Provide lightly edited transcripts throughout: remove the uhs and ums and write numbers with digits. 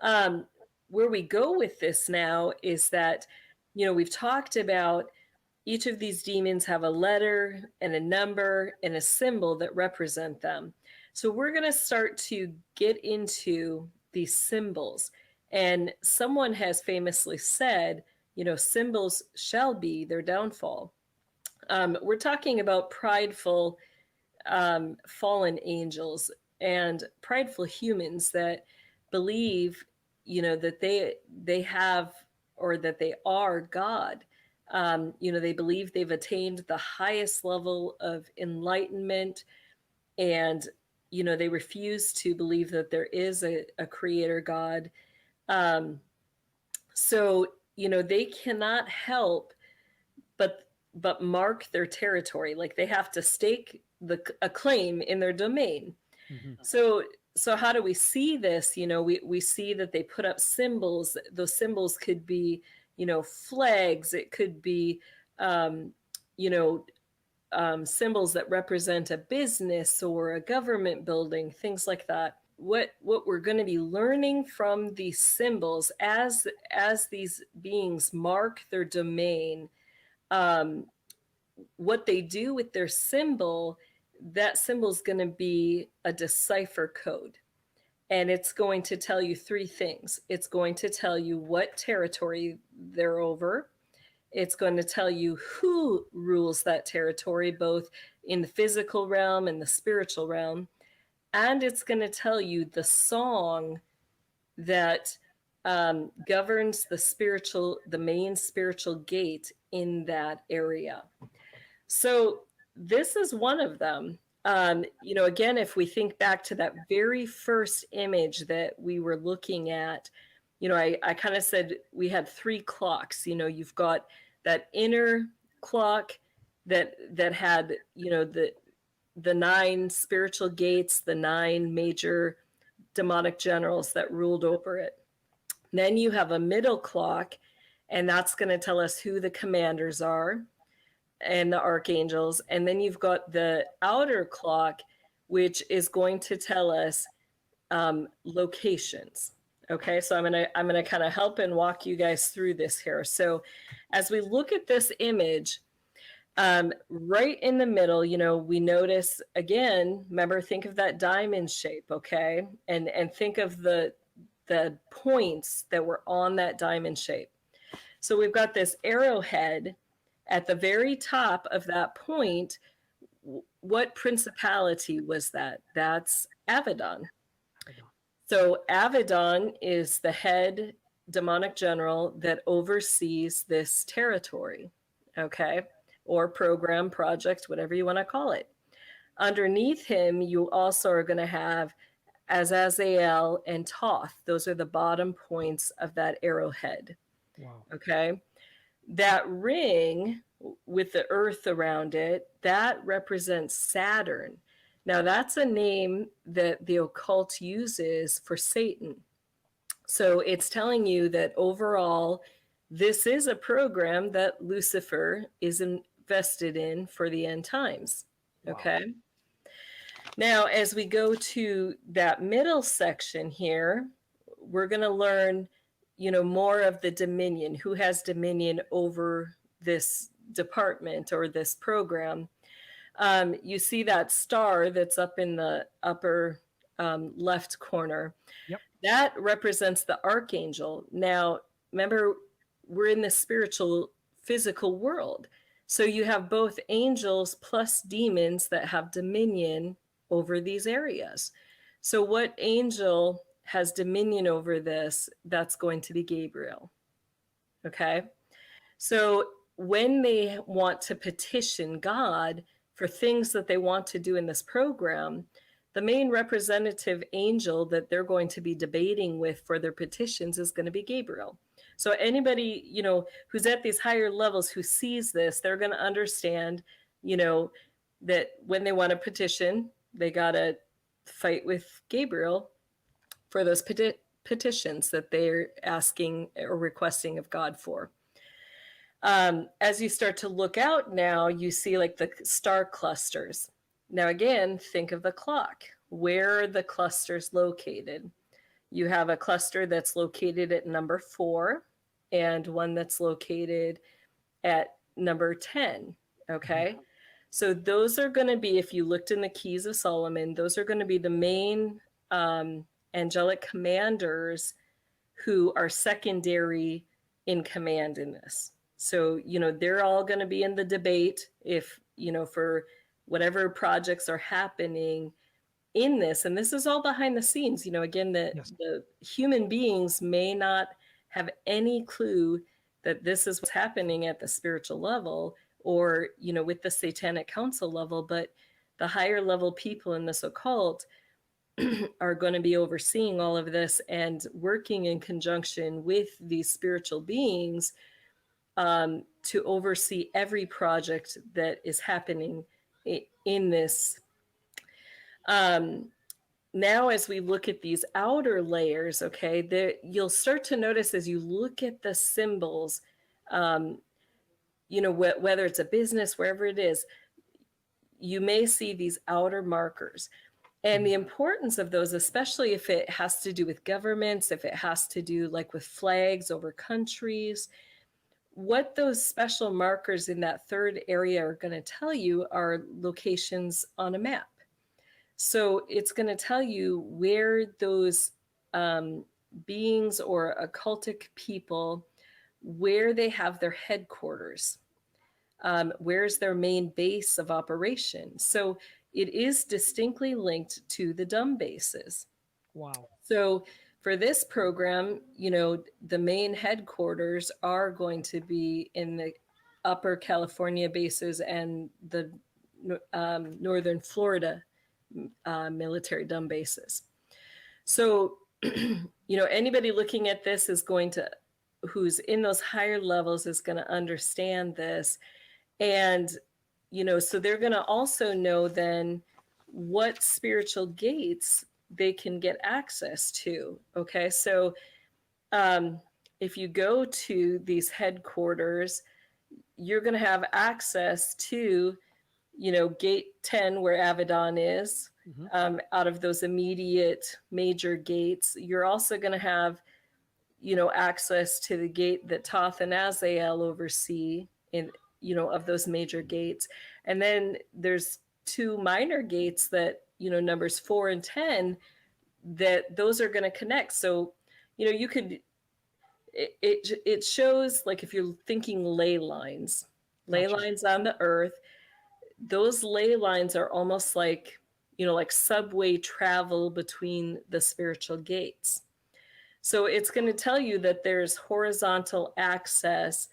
Um, where we go with this now is that, we've talked about each of these demons have a letter and a number and a symbol that represent them. So we're going to start to get into these symbols. And someone has famously said, symbols shall be their downfall. We're talking about prideful fallen angels and prideful humans that believe, that they have, or that they are God. They believe they've attained the highest level of enlightenment, and they refuse to believe that there is a creator God. Um, so they cannot help but mark their territory. Like, they have to stake a claim in their domain. Mm-hmm. So how do we see this? We see that they put up symbols. Those symbols could be, flags. It could be, you know, symbols that represent a business or a government building, things like that. What we're going to be learning from these symbols as these beings mark their domain, what they do with their symbol, that symbol is going to be a decipher code. And it's going to tell you three things. It's going to tell you what territory they're over. It's going to tell you who rules that territory, both in the physical realm and the spiritual realm. And it's going to tell you the song that governs the main spiritual gate in that area. So this is one of them. Again, if we think back to that very first image that we were looking at, I kind of said we had three clocks. You've got that inner clock that had, the 9 spiritual gates, the 9 major demonic generals that ruled over it. Then you have a middle clock, and that's going to tell us who the commanders are and the archangels. And then you've got the outer clock, which is going to tell us locations. Okay, so I'm gonna kind of help and walk you guys through this here. So as we look at this image, right in the middle, we notice, again, remember, think of that diamond shape, okay? And think of the points that were on that diamond shape. So we've got this arrowhead at the very top of that point. What principality was that? That's Avedon. So Avedon is the head demonic general that oversees this territory, okay? Or program, project, whatever you want to call it. Underneath him, you also are going to have Azazel and Thoth. Those are the bottom points of that arrowhead. Wow. Okay? That ring with the earth around it, that represents Saturn. Now, that's a name that the occult uses for Satan. So it's telling you that overall, this is a program that Lucifer is invested in for the end times. Okay? Wow. Now, as we go to that middle section here, we're going to learn, more of the dominion, who has dominion over this department or this program. You see that star that's up in the upper left corner. Yep. That represents the archangel. Now, remember, we're in the spiritual, physical world. So you have both angels plus demons that have dominion over these areas. So what angel has dominion over this? That's going to be Gabriel. Okay? So when they want to petition God for things that they want to do in this program, the main representative angel that they're going to be debating with for their petitions is going to be Gabriel. So anybody, who's at these higher levels who sees this, they're going to understand, that when they want to petition, they got to fight with Gabriel for those petitions that they're asking or requesting of God for. As you start to look out now, you see like the star clusters. Now, again, think of the clock. Where are the clusters located? You have a cluster that's located at number 4 and one that's located at number 10. Okay. Mm-hmm. So those are going to be, if you looked in the Keys of Solomon, those are going to be the main angelic commanders who are secondary in command in this. So, they're all going to be in the debate if, for whatever projects are happening in this. And this is all behind the scenes. Again, the human beings may not have any clue that this is what's happening at the spiritual level or, with the satanic council level, but the higher level people in this occult are going to be overseeing all of this and working in conjunction with these spiritual beings to oversee every project that is happening in this. Now, as we look at these outer layers, okay, you'll start to notice as you look at the symbols, whether it's a business, wherever it is, you may see these outer markers. And the importance of those, especially if it has to do with governments, if it has to do like with flags over countries, what those special markers in that third area are going to tell you are locations on a map. So it's going to tell you where those beings or occultic people, where they have their headquarters, where's their main base of operation. So it is distinctly linked to the dumb bases. Wow. So for this program, the main headquarters are going to be in the upper California bases and the northern Florida military dumb bases. So, anybody looking at this is going to, who's in those higher levels is going to understand this. And, so they're going to also know then what spiritual gates they can get access to. Okay. So, if you go to these headquarters, you're going to have access to, gate 10 where Avedon is, out of those immediate major gates. You're also going to have, access to the gate that Thoth and Azael oversee in, of those major gates. And then there's 2 minor gates that, numbers 4 and 10, that those are going to connect. So, you could, it shows like if you're thinking ley lines on the earth, those ley lines are almost like, like subway travel between the spiritual gates. So it's going to tell you that there's horizontal access,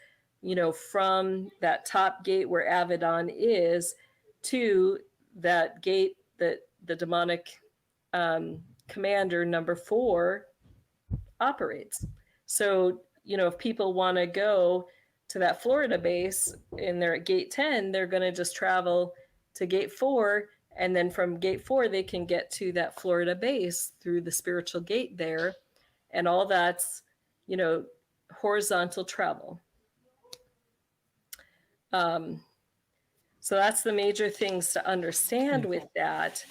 from that top gate where Avedon is to that gate that the demonic commander number 4 operates. So, if people want to go to that Florida base and they're at gate 10, they're going to just travel to gate 4. And then from gate 4, they can get to that Florida base through the spiritual gate there. And all that's, horizontal travel. So that's the major things to understand with that.